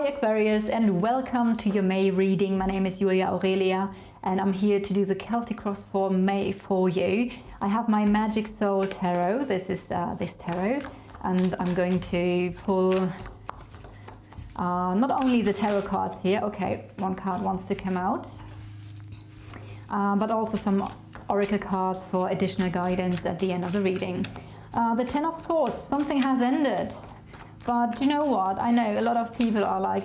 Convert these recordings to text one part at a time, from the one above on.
Hi Aquarius, and welcome to your May reading. My name is Julia Aurelia and I'm here to do the Celtic cross for May for you. I have my Magic Soul Tarot. This is this tarot, and I'm going to pull not only the tarot cards here, okay, one card wants to come out, but also some oracle cards for additional guidance at the end of the reading. The Ten of Swords, something has ended. But you know what? I know a lot of people are like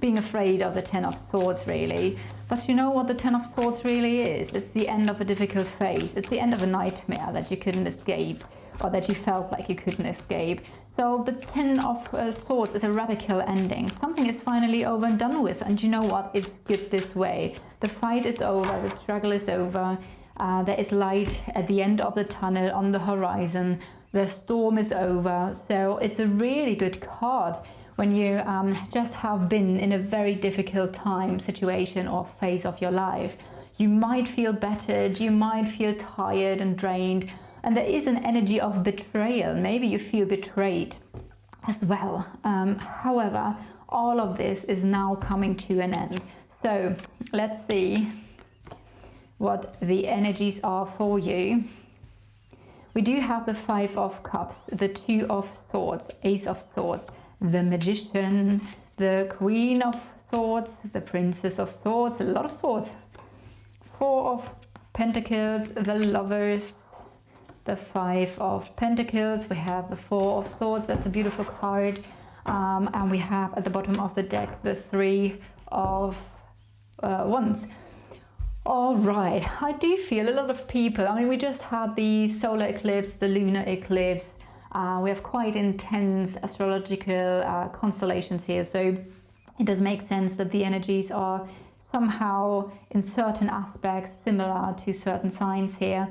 being afraid of the Ten of Swords, really. But you know what the Ten of Swords really is? It's the end of a difficult phase. It's the end of a nightmare that you couldn't escape, or that you felt like you couldn't escape. So the Ten of Swords is a radical ending. Something is finally over and done with. And you know what? It's good this way. The fight is over. The struggle is over. There is light at the end of the tunnel on the horizon. The storm is over. So it's a really good card when you just have been in a very difficult time, situation or phase of your life. You might feel battered, you might feel tired and drained, and there is an energy of betrayal. Maybe you feel betrayed as well. However, all of this is now coming to an end. So let's see what the energies are for you. We do have the Five of Cups, the Two of Swords, Ace of Swords, the Magician, the Queen of Swords, the Princess of Swords, a lot of swords, Four of Pentacles, the Lovers, the Five of Pentacles, we have the Four of Swords, that's a beautiful card, and we have at the bottom of the deck the Three of Wands. All right, I do feel a lot of people, I mean, we just had the solar eclipse, the lunar eclipse. We have quite intense astrological constellations here, so it does make sense that the energies are somehow in certain aspects similar to certain signs here.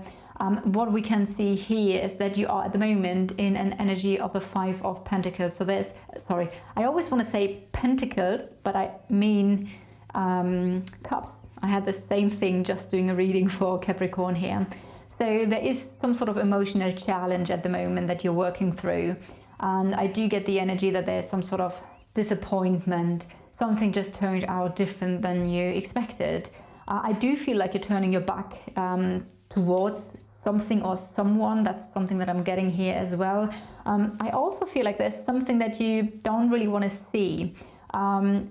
What we can see here is that you are at the moment in an energy of the Five of Pentacles. So there's, sorry, I always want to say pentacles, but I mean cups. I had the same thing just doing a reading for Capricorn here. So there is some sort of emotional challenge at the moment that you're working through. And I do get the energy that there's some sort of disappointment. Something just turned out different than you expected. I do feel like you're turning your back towards something or someone. That's something that I'm getting here as well. I also feel like there's something that you don't really want to see.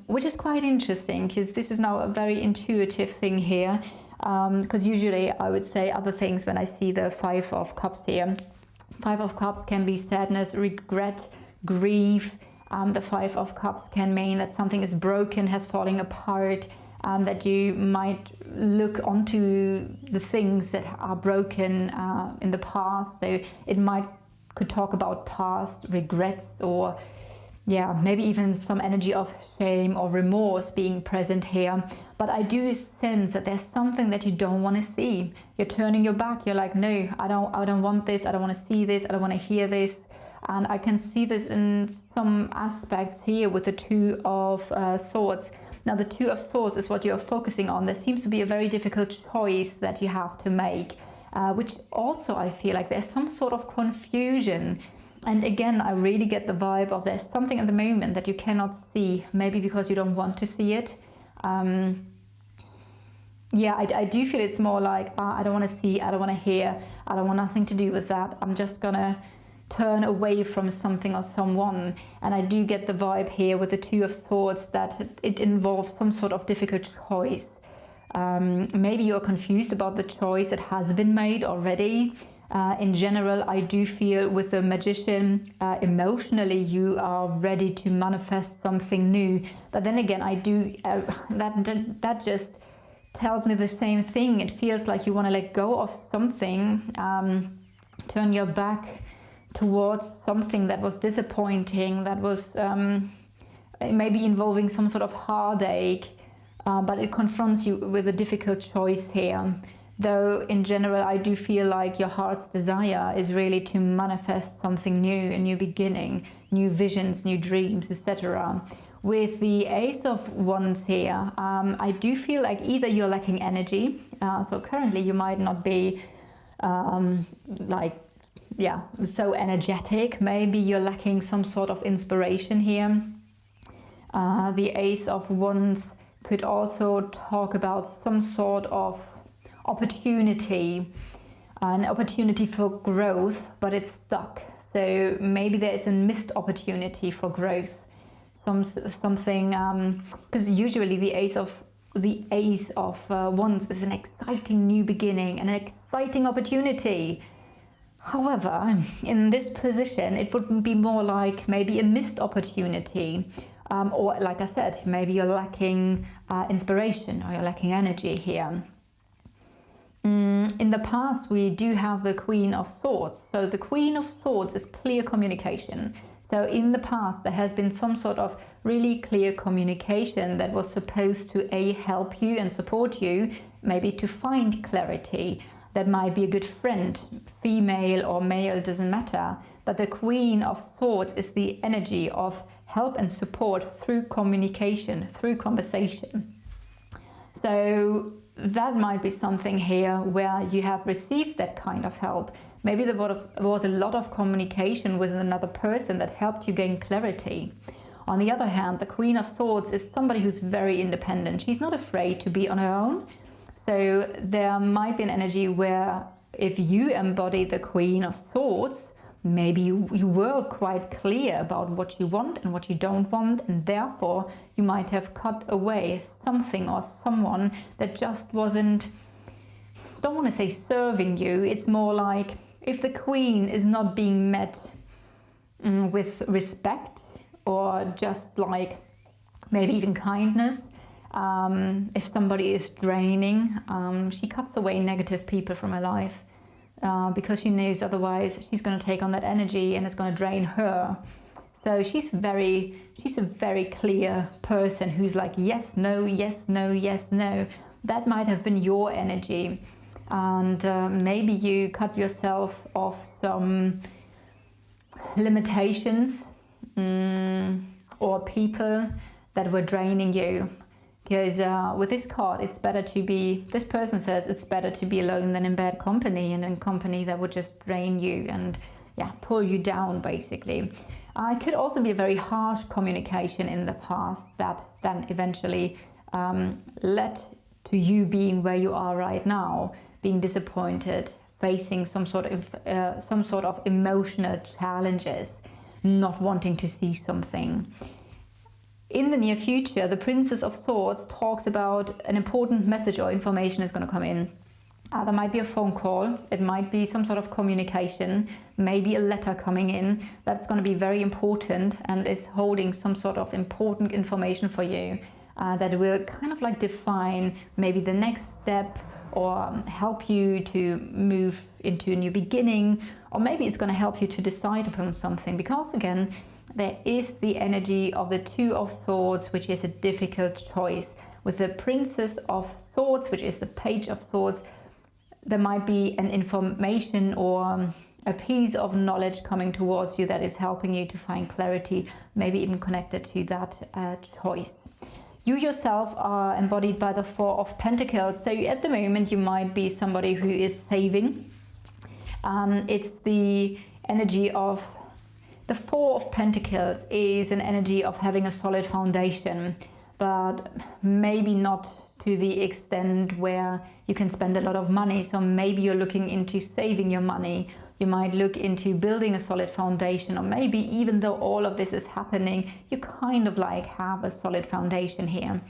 Which is quite interesting, because this is now a very intuitive thing here, because usually I would say other things when I see the Five of Cups here. Five of Cups can be sadness, regret, grief. The Five of Cups can mean that something is broken, has fallen apart, that you might look onto the things that are broken in the past. So it could talk about past regrets, or yeah, maybe even some energy of shame or remorse being present here. But I do sense that there's something that you don't want to see. You're turning your back. You're like, no, I don't want this. I don't want to see this. I don't want to hear this. And I can see this in some aspects here with the Two of Swords. Now, the Two of Swords is what you're focusing on. There seems to be a very difficult choice that you have to make, which also I feel like there's some sort of confusion. And again, I really get the vibe of there's something at the moment that you cannot see, maybe because you don't want to see it. Yeah, I do feel it's more like, I don't want to see, I don't want to hear, I don't want nothing to do with that. I'm just gonna turn away from something or someone. And I do get the vibe here with the Two of Swords that it involves some sort of difficult choice. Maybe you're confused about the choice that has been made already. In general, I do feel with the Magician, emotionally you are ready to manifest something new. But then again, I do that just tells me the same thing. It feels like you want to let go of something, turn your back towards something that was disappointing, that was maybe involving some sort of heartache, but it confronts you with a difficult choice here. Though in general, I do feel like your heart's desire is really to manifest something new, a new beginning, new visions, new dreams, etc. With the Ace of Wands here, I do feel like either you're lacking energy, so currently you might not be so energetic. Maybe you're lacking some sort of inspiration here. The Ace of Wands could also talk about some sort of opportunity, an opportunity for growth, but it's stuck. So maybe there is a missed opportunity for growth. Something, because usually the Ace of Wands is an exciting new beginning, an exciting opportunity. However, in this position, it would be more like maybe a missed opportunity. Or like I said, maybe you're lacking inspiration, or you're lacking energy here. In the past, we do have the Queen of Swords. So the Queen of Swords is clear communication. So in the past, there has been some sort of really clear communication that was supposed to help you and support you, maybe to find clarity. That might be a good friend, female or male, doesn't matter. But the Queen of Swords is the energy of help and support through communication, through conversation. So that might be something here where you have received that kind of help. Maybe there was a lot of communication with another person that helped you gain clarity. On the other hand, the Queen of Swords is somebody who's very independent. She's not afraid to be on her own. So there might be an energy where if you embody the Queen of Swords, maybe you were quite clear about what you want and what you don't want, and therefore you might have cut away something or someone that just wasn't, don't want to say serving you, it's more like if the Queen is not being met with respect or just like maybe even kindness, if somebody is draining, she cuts away negative people from her life. Because she knows otherwise she's going to take on that energy and it's going to drain her. So she's a very clear person who's like yes, no, yes, no, yes, no. That might have been your energy, and maybe you cut yourself off some limitations or people that were draining you. Because with this card, it's better to be, this person says it's better to be alone than in bad company, and in company that would just drain you and pull you down basically. It could also be a very harsh communication in the past that then eventually led to you being where you are right now, being disappointed, facing some sort of emotional challenges, not wanting to see something. In the near future, the Princess of Swords talks about an important message or information is going to come in. There might be a phone call, it might be some sort of communication, maybe a letter coming in that's going to be very important and is holding some sort of important information for you that will kind of like define maybe the next step or help you to move into a new beginning, or maybe it's going to help you to decide upon something, because again, there is the energy of the Two of Swords, which is a difficult choice. With the Princess of Swords, which is the Page of Swords, there might be an information or a piece of knowledge coming towards you that is helping you to find clarity, maybe even connected to that choice. You yourself are embodied by the Four of Pentacles. So at the moment, you might be somebody who is saving. It's the energy of the Four of Pentacles is an energy of having a solid foundation, but maybe not to the extent where you can spend a lot of money. So maybe you're looking into saving your money. You might look into building a solid foundation, or maybe even though all of this is happening, you kind of like have a solid foundation here.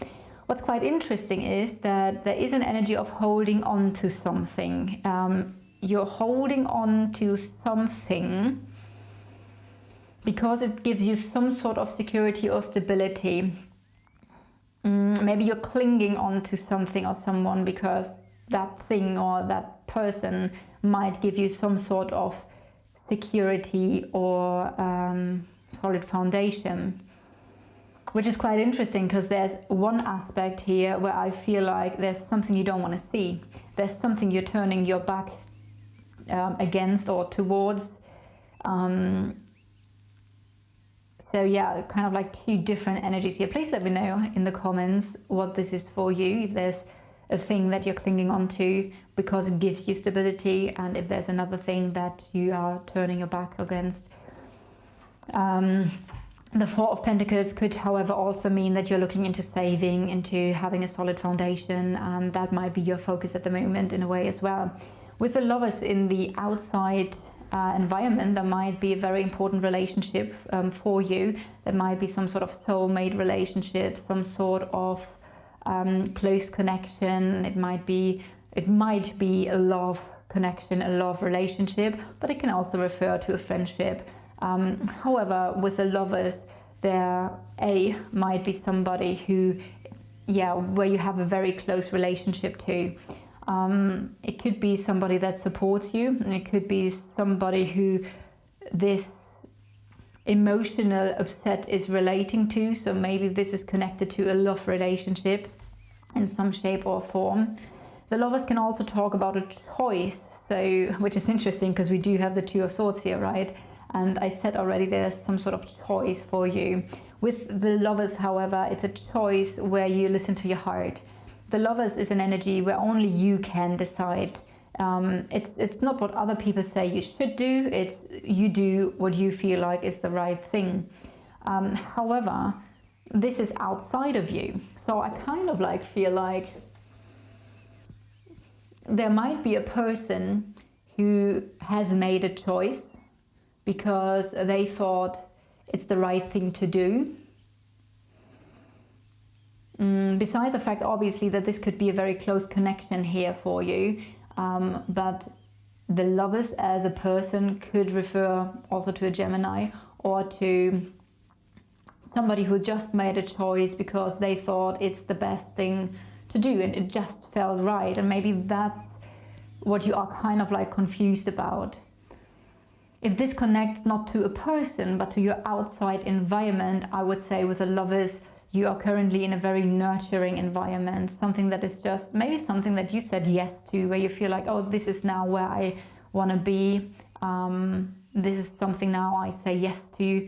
What's quite interesting is that there is an energy of holding on to something. You're holding on to something because it gives you some sort of security or stability. Maybe you're clinging on to something or someone because that thing or that person might give you some sort of security or solid foundation, which is quite interesting, because there's one aspect here where I feel like there's something you don't want to see. There's something you're turning your back against or towards. So yeah, kind of like two different energies here. Please let me know in the comments what this is for you. If there's a thing that you're clinging on to because it gives you stability, and if there's another thing that you are turning your back against. The Four of Pentacles could, however, also mean that you're looking into saving, into having a solid foundation, and that might be your focus at the moment in a way as well. With the Lovers in the outside environment, there might be a very important relationship for you. There might be some sort of soulmate relationship, some sort of close connection. It might be a love connection, a love relationship, but it can also refer to a friendship. However, with the Lovers, there might be somebody who, where you have a very close relationship to. It could be somebody that supports you, and it could be somebody who this emotional upset is relating to. So maybe this is connected to a love relationship in some shape or form. The Lovers can also talk about a choice, which is interesting because we do have the Two of Swords here, right? And I said already there's some sort of choice for you. With the Lovers, however, it's a choice where you listen to your heart. The Lovers is an energy where only you can decide. It's not what other people say you should do, it's you do what you feel like is the right thing. However, this is outside of you. So I kind of feel like there might be a person who has made a choice because they thought it's the right thing to do. Beside the fact, obviously, that this could be a very close connection here for you, but the Lovers as a person could refer also to a Gemini or to somebody who just made a choice because they thought it's the best thing to do and it just felt right. And maybe that's what you are kind of confused about. If this connects not to a person, but to your outside environment, I would say with the Lovers, you are currently in a very nurturing environment, something that is just maybe something that you said yes to, where you feel like, oh, this is now where I want to be. This is something now I say yes to.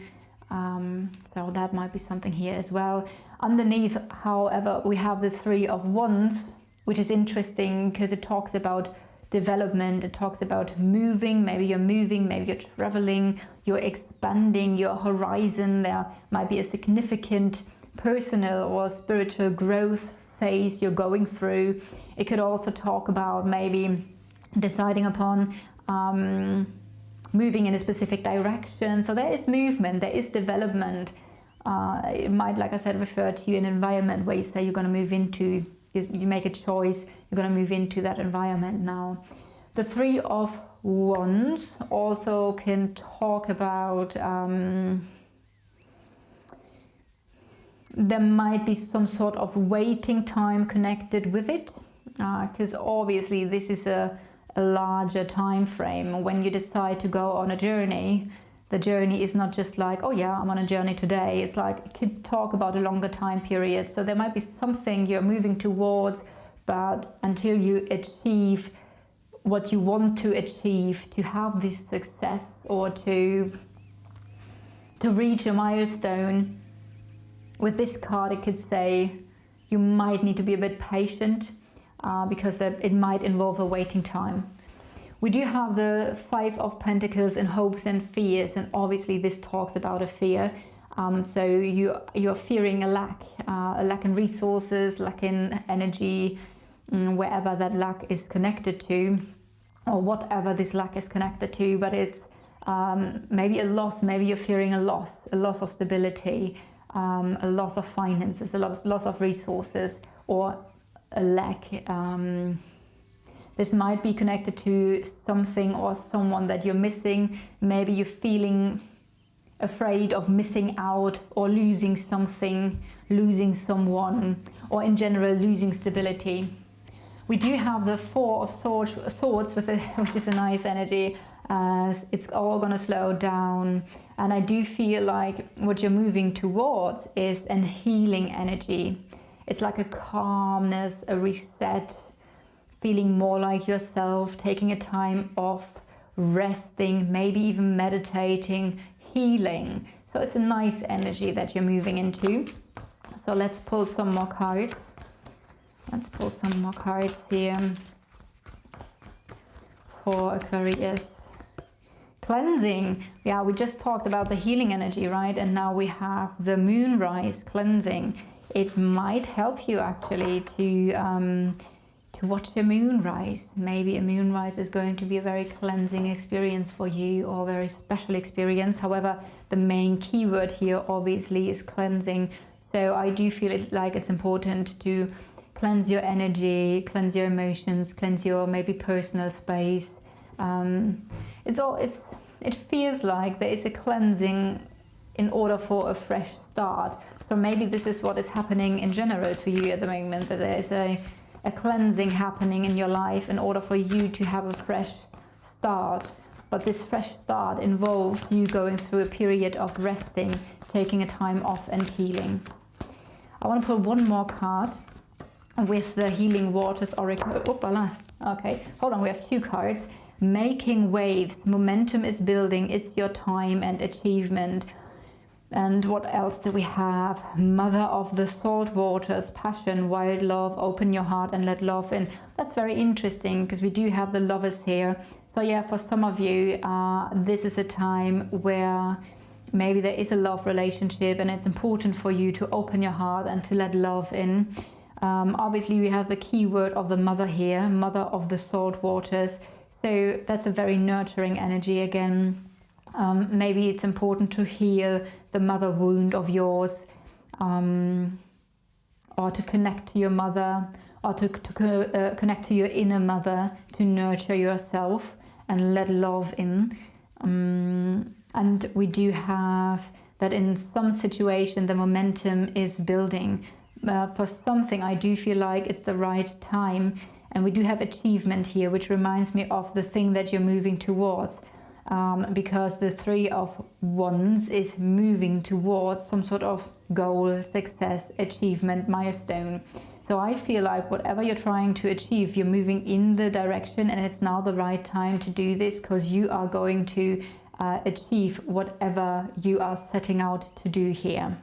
So that might be something here as well. Underneath, however, we have the Three of Wands, which is interesting because it talks about development. It talks about moving. Maybe you're traveling, you're expanding your horizon. There might be a significant personal or spiritual growth phase you're going through. It could also talk about maybe deciding upon moving in a specific direction. So there is movement, there is development. It might, like I said, refer to an environment where you say you're going to move into, you make a choice, you're going to move into that environment now. The Three of Wands also can talk about there might be some sort of waiting time connected with it, because obviously this is a larger time frame. When you decide to go on a journey, the journey is not just like, oh yeah, I'm on a journey today. It's like, it could talk about a longer time period. So there might be something you're moving towards, but until you achieve what you want to achieve, to have this success or to reach a milestone, with this card it could say you might need to be a bit patient because that it might involve a waiting time. We do have the Five of Pentacles in hopes and fears, and obviously this talks about a fear. So you're fearing a lack in resources, lack in energy, wherever that lack is connected to, or whatever this lack is connected to. But it's maybe a loss. Maybe you're fearing a loss of stability, a loss of finances, a loss of resources, or a lack. This might be connected to something or someone that you're missing. Maybe you're feeling afraid of missing out or losing something, losing someone, or in general losing stability. We do have the Four of Swords with it, which is a nice energy, as it's all going to slow down. And I do feel like what you're moving towards is a healing energy. It's like a calmness, a reset, feeling more like yourself, taking a time off, resting, maybe even meditating, healing. So it's a nice energy that you're moving into. So let's pull some more cards. Let's pull some more cards here for Aquarius. Cleansing. Yeah, we just talked about the healing energy, right? And now we have the moonrise cleansing. It might help you actually to watch a moonrise. Maybe a moonrise is going to be a very cleansing experience for you, or a very special experience. However, the main keyword here obviously is cleansing. So I do feel it's important to cleanse your energy, cleanse your emotions, cleanse your maybe personal space. It feels like there is a cleansing in order for a fresh start. So maybe this is what is happening in general to you at the moment, that there is a cleansing happening in your life in order for you to have a fresh start. But this fresh start involves you going through a period of resting, taking a time off and healing. I want to pull one more card with the Healing Waters Oracle. Oopala. Okay, hold on, we have 2 cards. Making waves, momentum is building, it's your time and achievement. And what else do we have? Mother of the salt waters, passion, wild love, open your heart and let love in. That's very interesting because we do have the Lovers here. So yeah, for some of you, this is a time where maybe there is a love relationship and it's important for you to open your heart and to let love in. Obviously, we have the key word of the mother here, mother of the salt waters. So that's a very nurturing energy again. Maybe it's important to heal the mother wound of yours, or to connect to your mother, or to connect to your inner mother, to nurture yourself and let love in. And we do have that in some situation the momentum is building. For something, I do feel like it's the right time. And we do have achievement here, which reminds me of the thing that you're moving towards. Because the 3 of Wands is moving towards some sort of goal, success, achievement, milestone. So I feel like whatever you're trying to achieve, you're moving in the direction, and it's now the right time to do this, because you are going to achieve whatever you are setting out to do here.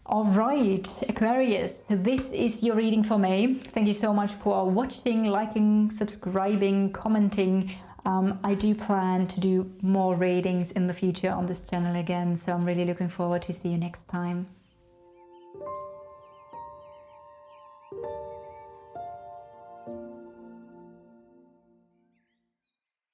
All right, Aquarius, this is your reading for May. Thank you so much for watching, liking, subscribing, commenting. I do plan to do more readings in the future on this channel again, so I'm really looking forward to see you next time.